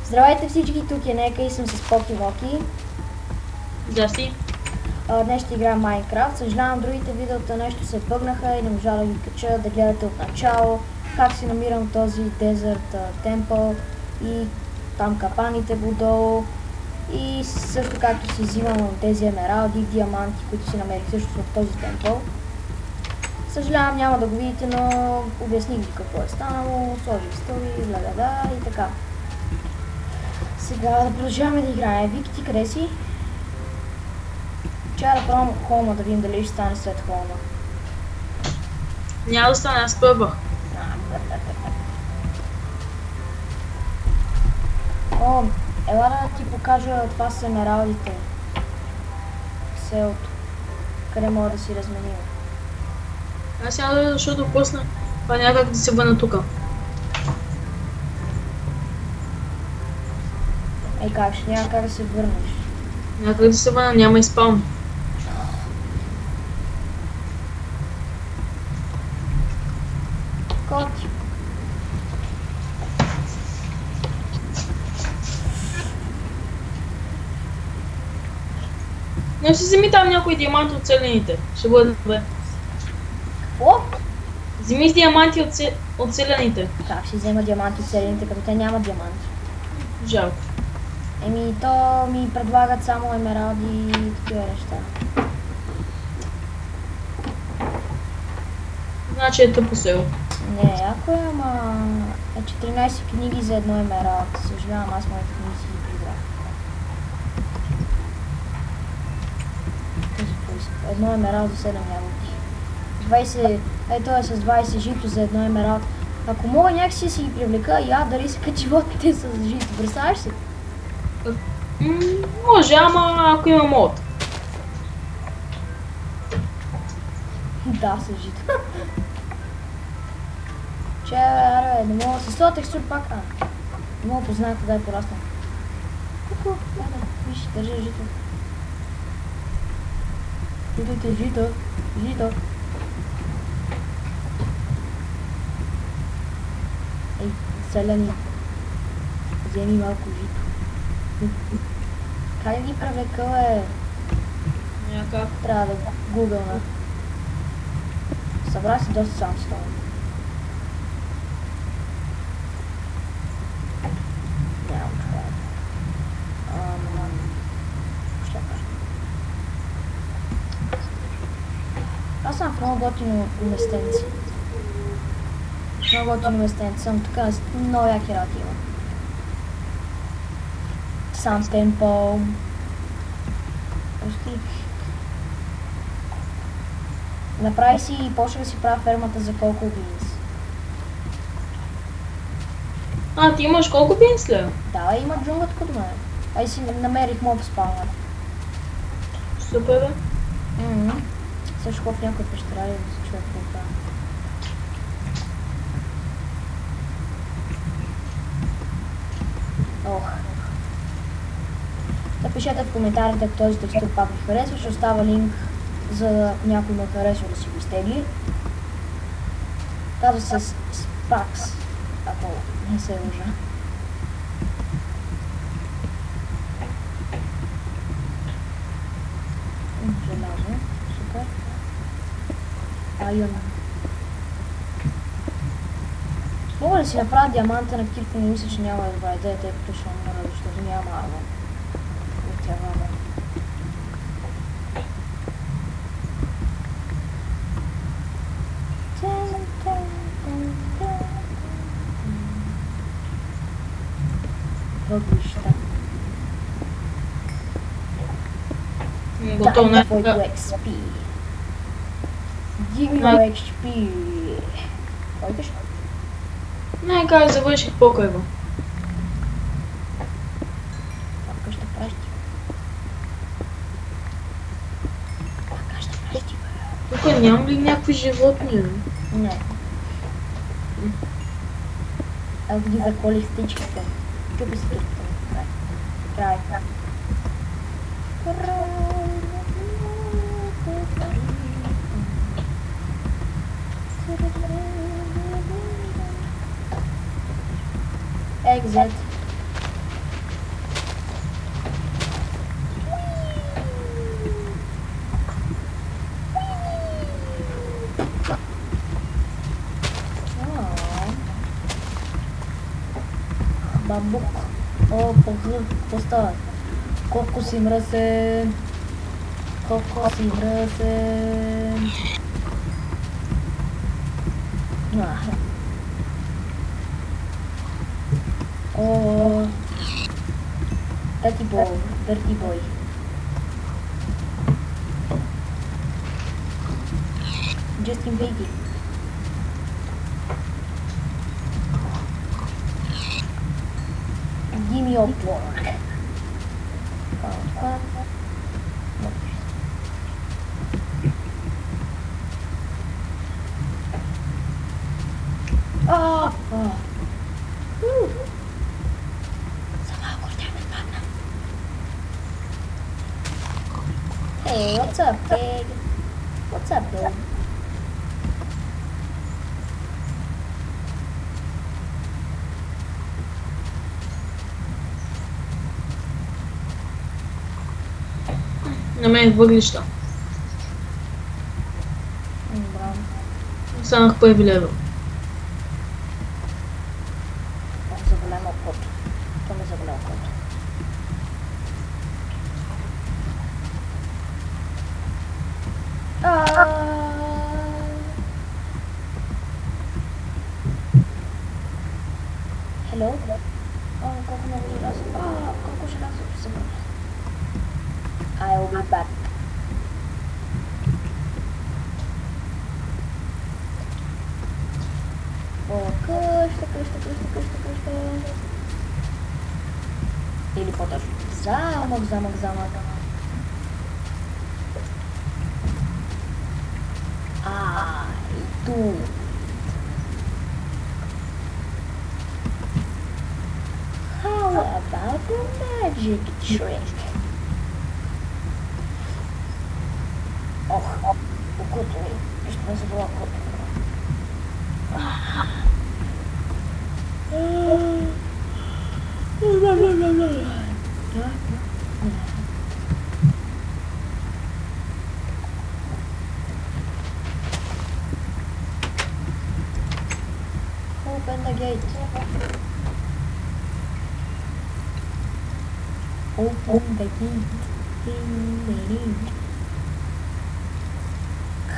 Здравейте всички, тук е Нека и съм с Поки Воки. Здрасти. Днес ще играем Майнкрафт. Съжалявам, другите видеота нещо се бъгнаха и не можа да ги кача, да гледате от начало. Как си намирам този Desert Temple и там капаните отдолу. И също както си взимам тези емералди, диаманти, които си намерих също в този темпъл. Съжалявам, няма да го видите, но обясних ви какво е станало, сложих стори, лагада и така. Сега да продължаваме да играем. Вики, ти къде си? Чая да пробвам холма, да видим дали ще стане след холма. Няма да стане, аз пробвах. О, ела да ти покажа, това са емералдите. Селото. Къде мога да си разменим? Аз няма да, защото после това няма как да се върна тук. Ей, как ще няма как да се върнеш? Няма как да се върна, няма и спаун. Коти. Не си вземи там някои диаманти от селените. Ще бъде добре. Какво? Вземи с диаманти от селените. Как ще взема диаманти от селените, като те няма диаманти? Жалко. Еми, то ми предлагат само емералди и такива неща. Значи е тъпо село. Не, яко е, ама... 14 книги за едно емералд. Съжалявам, аз моите книги си ги прибрах. Едно емералд за 7 ябълки. 20... Ето е с 20 жито за едно емералд. Ако мога някакси да си ги привлека, дали се качи животните с жито. Представяш си? Може, ама ако има мод. Да, с жито. Че, аре, не мога с този текстур пак. Не мога да позная кога е пораснал. Ку-ку, виж, държа жито. Видите жито, жито. Ей, селени. Вземи малко жито. Как ги привлека, бе? Някак. Трябва да гугълна. Събра си доста сандстоун. Нямам това. Ще кажа. Аз съм в много готино местенци. Много готино местенци съм, така много яки работи има. Сам темпъл. Пусти. Направи си и почна да си правя фермата за колко бинс. Ти имаш колко бинс ли? Да, има джунгът като мен. Ай си намерих моб спауна. Супер, бе. Също в някой пещера и да се чуя какво правя. Ох. Напишете в коментарите, ако този текстур пак ви харесва, ще остава линк за някой ме харесва да си го изтегли. Казва се Spax, ако не се лъжа. Желязо, супер. Айон. Мога да си направя диаманта на Кирко, но мисля, че няма да добра идея, тъй като ще умра, защото няма армор. Въглища. Готово, Дай твоето XP. Дигна XP. Кой беше? Не, как завърших покойва. Пака ще пращи. Пака ще пращи, бе. Тук нямам ли някакви животни? Не. Аз ги заколих стичките. Чупи стичките. Край. Exit. Бамбук. О, какво става? Колко си мръсен. Колко си мръсен. О, dirty boy. Just invaded. Give me your pork. Hey, what's up, pig? What's up, dog? Намерих въглища. Браво. Станах първи левел. Заболя ме окото. То ме заболя окото. Hello? Колко много желязо. Колко желязо ще се върна. I'll be back. Къща. Или по-точно. Замък. И тук. How about the magic trick? Окото ми. Ще ме заболя окото. Open the gate. Open the gate.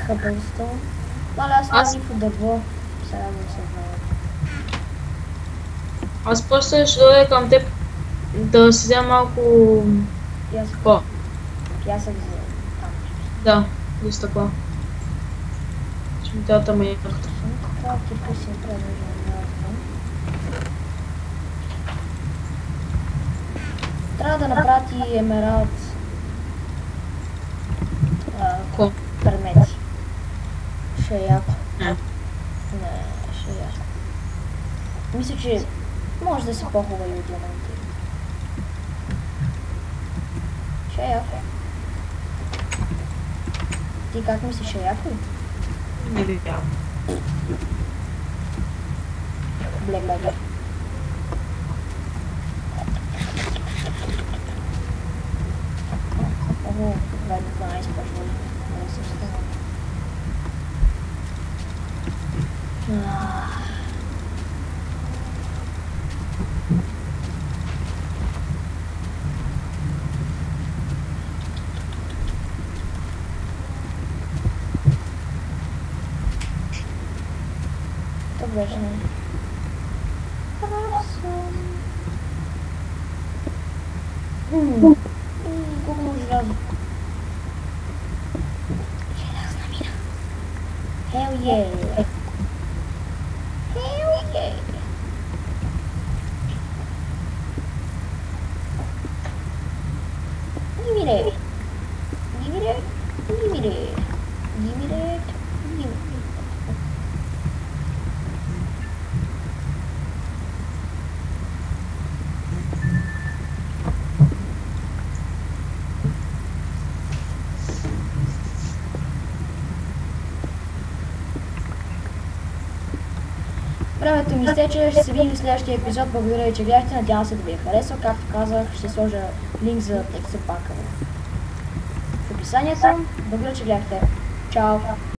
Cobblestone. Аз нямам никакво дърво. Сега да се върна. Аз просто ще дойда към теб да си взема малко... Какво? Пясък за там. Да, без такова. Ще ми трябва там яхта. Това типа си предложа. Трябва да направи емералд. Какво? Предмети. Ще е яко. Не. Не, ще е яко. Мисля, че може да се по-хубава и от диаманти. Ще е яко. Ти как мислиш, ще е яко? Не би бял. Бле. Ого, това е 12 пъти. Не съм стана. Добре, жена. Колко много желязо. Желязна мина. Hell yeah. Give me that. Времето ми изтече, ще се видим в следващия епизод. Благодаря ви, че гледахте. Надявам се да ви е харесал. Както казах, ще сложа линк за текста пака в описанието. Благодаря, че гледахте. Чао!